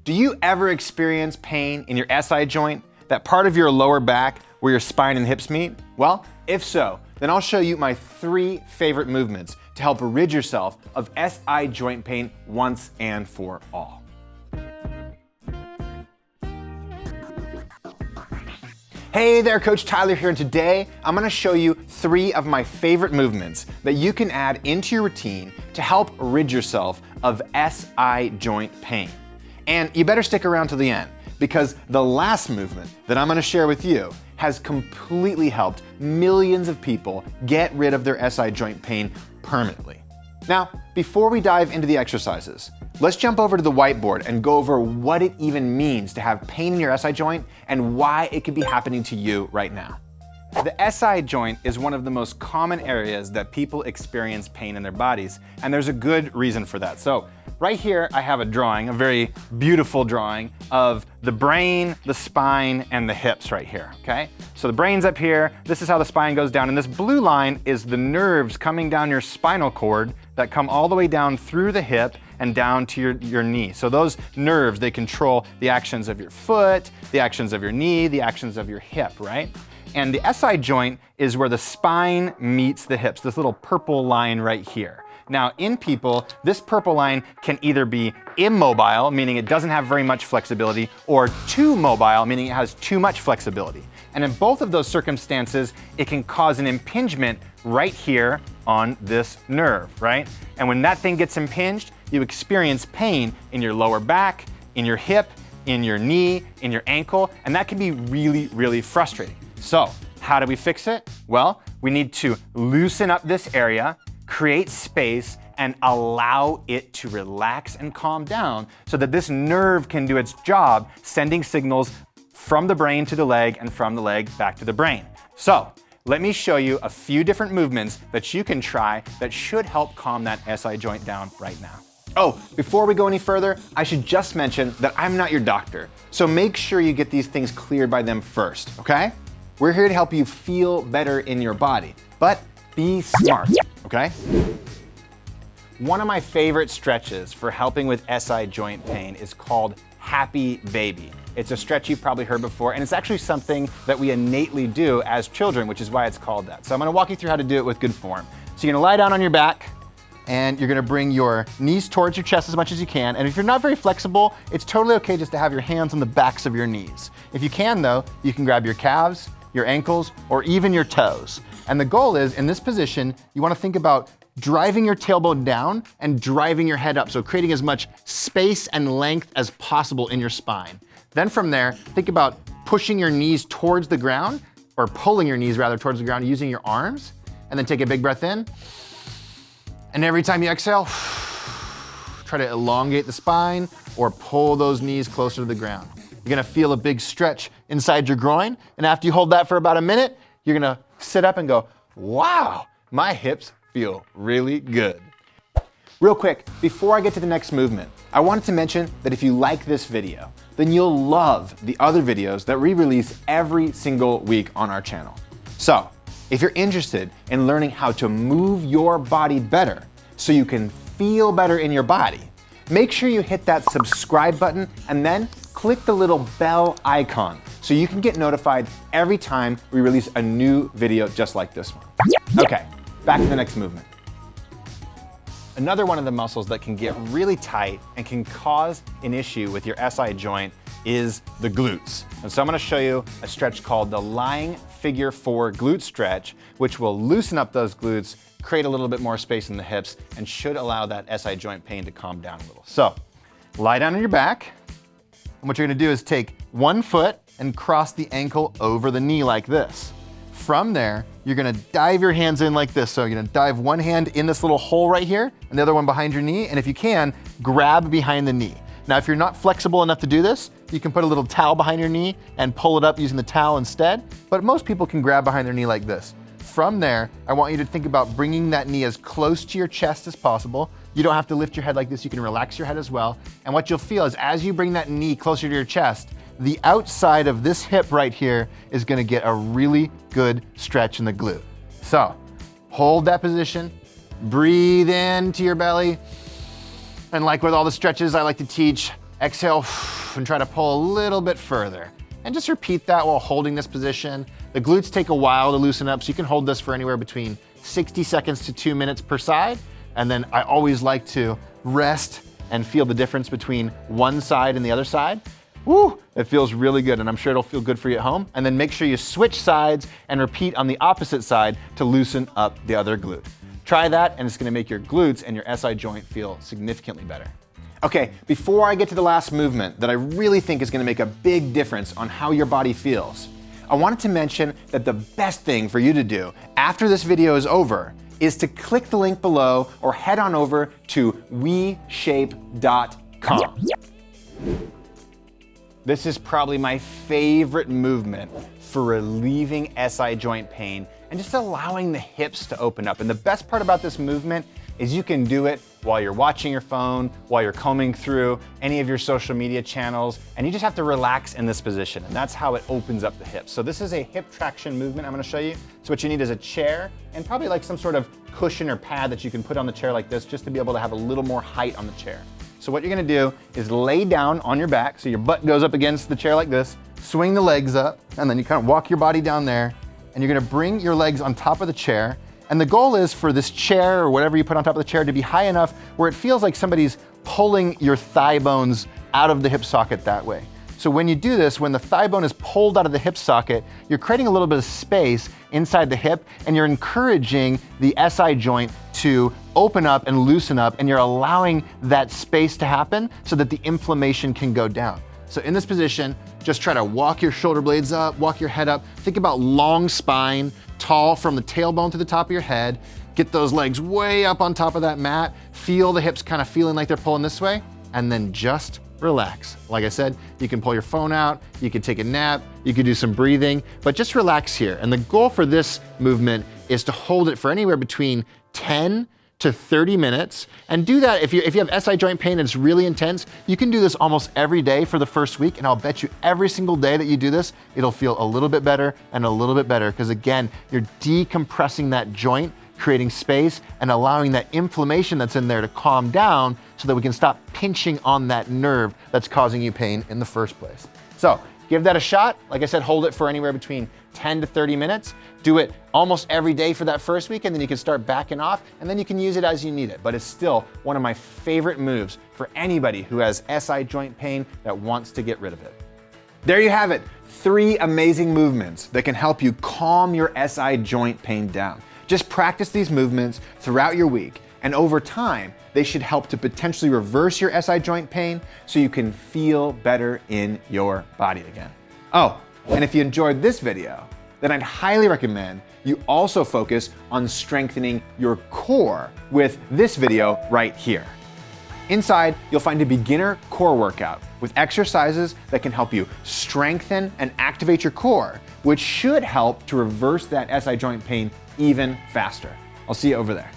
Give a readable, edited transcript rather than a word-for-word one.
Do you ever experience pain in your SI joint, that part of your lower back where your spine and hips meet? Well, if so, then I'll show you my 3 favorite movements to help rid yourself of SI joint pain once and for all. Hey there, Coach Tyler here, and today I'm gonna show you 3 of my favorite movements that you can add into your routine to help rid yourself of SI joint pain. And you better stick around to the end, because the last movement that I'm gonna share with you has completely helped millions of people get rid of their SI joint pain permanently. Now, before we dive into the exercises, let's jump over to the whiteboard and go over what it even means to have pain in your SI joint and why it could be happening to you right now. The SI joint is one of the most common areas that people experience pain in their bodies, and there's a good reason for that. So right here, I have a drawing, a very beautiful drawing of the brain, the spine, and the hips right here, okay? So the brain's up here, this is how the spine goes down, and this blue line is the nerves coming down your spinal cord that come all the way down through the hip and down to your knee. So those nerves, they control the actions of your foot, the actions of your knee, the actions of your hip, right? And the SI joint is where the spine meets the hips, this little purple line right here. Now, in people, this purple line can either be immobile, meaning it doesn't have very much flexibility, or too mobile, meaning it has too much flexibility. And in both of those circumstances, it can cause an impingement right here on this nerve, right? And when that thing gets impinged, you experience pain in your lower back, in your hip, in your knee, in your ankle, and that can be really, really frustrating. So, how do we fix it? Well, we need to loosen up this area, create space, and allow it to relax and calm down so that this nerve can do its job, sending signals from the brain to the leg and from the leg back to the brain. So, let me show you a few different movements that you can try that should help calm that SI joint down right now. Oh, before we go any further, I should just mention that I'm not your doctor, so make sure you get these things cleared by them first, okay? We're here to help you feel better in your body, but be smart, okay? One of my favorite stretches for helping with SI joint pain is called Happy Baby. It's a stretch you've probably heard before, and it's actually something that we innately do as children, which is why it's called that. So I'm gonna walk you through how to do it with good form. So you're gonna lie down on your back, and you're gonna bring your knees towards your chest as much as you can. And if you're not very flexible, it's totally okay just to have your hands on the backs of your knees. If you can though, you can grab your calves, your ankles, or even your toes. And the goal is, in this position, you wanna think about driving your tailbone down and driving your head up, so creating as much space and length as possible in your spine. Then from there, think about pushing your knees towards the ground, or pulling your knees rather towards the ground using your arms, and then take a big breath in. And every time you exhale, try to elongate the spine or pull those knees closer to the ground. You're gonna feel a big stretch inside your groin, and after you hold that for about a minute, you're gonna sit up and go, wow, my hips feel really good. Real quick, before I get to the next movement, I wanted to mention that if you like this video, then you'll love the other videos that we release every single week on our channel. So, if you're interested in learning how to move your body better so you can feel better in your body, make sure you hit that subscribe button and then click the little bell icon so you can get notified every time we release a new video just like this one. Okay, back to the next movement. Another one of the muscles that can get really tight and can cause an issue with your SI joint is the glutes. And so I'm gonna show you a stretch called the lying figure 4 glute stretch, which will loosen up those glutes, create a little bit more space in the hips, and should allow that SI joint pain to calm down a little. So, lie down on your back, and what you're gonna do is take one foot and cross the ankle over the knee like this. From there, you're gonna dive your hands in like this. So you're gonna dive one hand in this little hole right here, and the other one behind your knee, and if you can, grab behind the knee. Now, if you're not flexible enough to do this, you can put a little towel behind your knee and pull it up using the towel instead, but most people can grab behind their knee like this. From there, I want you to think about bringing that knee as close to your chest as possible. You don't have to lift your head like this, you can relax your head as well. And what you'll feel is as you bring that knee closer to your chest, the outside of this hip right here is gonna get a really good stretch in the glute. So, hold that position, breathe into your belly, and like with all the stretches I like to teach, exhale, and try to pull a little bit further. And just repeat that while holding this position. The glutes take a while to loosen up, so you can hold this for anywhere between 60 seconds to 2 minutes per side. And then I always like to rest and feel the difference between one side and the other side. Woo, it feels really good, and I'm sure it'll feel good for you at home. And then make sure you switch sides and repeat on the opposite side to loosen up the other glute. Try that, and it's gonna make your glutes and your SI joint feel significantly better. Okay, before I get to the last movement that I really think is gonna make a big difference on how your body feels, I wanted to mention that the best thing for you to do after this video is over is to click the link below or head on over to WeShape.com. This is probably my favorite movement for relieving SI joint pain and just allowing the hips to open up. And the best part about this movement is you can do it while you're watching your phone, while you're combing through any of your social media channels, and you just have to relax in this position, and that's how it opens up the hips. So this is a hip traction movement I'm gonna show you. So what you need is a chair and probably like some sort of cushion or pad that you can put on the chair like this just to be able to have a little more height on the chair. So what you're gonna do is lay down on your back, so your butt goes up against the chair like this, swing the legs up, and then you kind of walk your body down there, and you're gonna bring your legs on top of the chair. And the goal is for this chair or whatever you put on top of the chair to be high enough where it feels like somebody's pulling your thigh bones out of the hip socket that way. So when you do this, when the thigh bone is pulled out of the hip socket, you're creating a little bit of space inside the hip, and you're encouraging the SI joint to open up and loosen up, and you're allowing that space to happen so that the inflammation can go down. So in this position, just try to walk your shoulder blades up, walk your head up. Think about long spine, tall from the tailbone to the top of your head. Get those legs way up on top of that mat. Feel the hips kind of feeling like they're pulling this way, and then just relax. Like I said, you can pull your phone out, you can take a nap, you can do some breathing, but just relax here. And the goal for this movement is to hold it for anywhere between 10 to 30 minutes, and do that if you have SI joint pain and it's really intense. You can do this almost every day for the first week, and I'll bet you every single day that you do this, it'll feel a little bit better and a little bit better, because again, you're decompressing that joint, creating space and allowing that inflammation that's in there to calm down so that we can stop pinching on that nerve that's causing you pain in the first place. So give that a shot. Like I said, hold it for anywhere between 10 to 30 minutes. Do it almost every day for that first week, and then you can start backing off, and then you can use it as you need it. But it's still one of my favorite moves for anybody who has SI joint pain that wants to get rid of it. There you have it, 3 amazing movements that can help you calm your SI joint pain down. Just practice these movements throughout your week, and over time, they should help to potentially reverse your SI joint pain so you can feel better in your body again. Oh, and if you enjoyed this video, then I'd highly recommend you also focus on strengthening your core with this video right here. Inside, you'll find a beginner core workout with exercises that can help you strengthen and activate your core, which should help to reverse that SI joint pain even faster. I'll see you over there.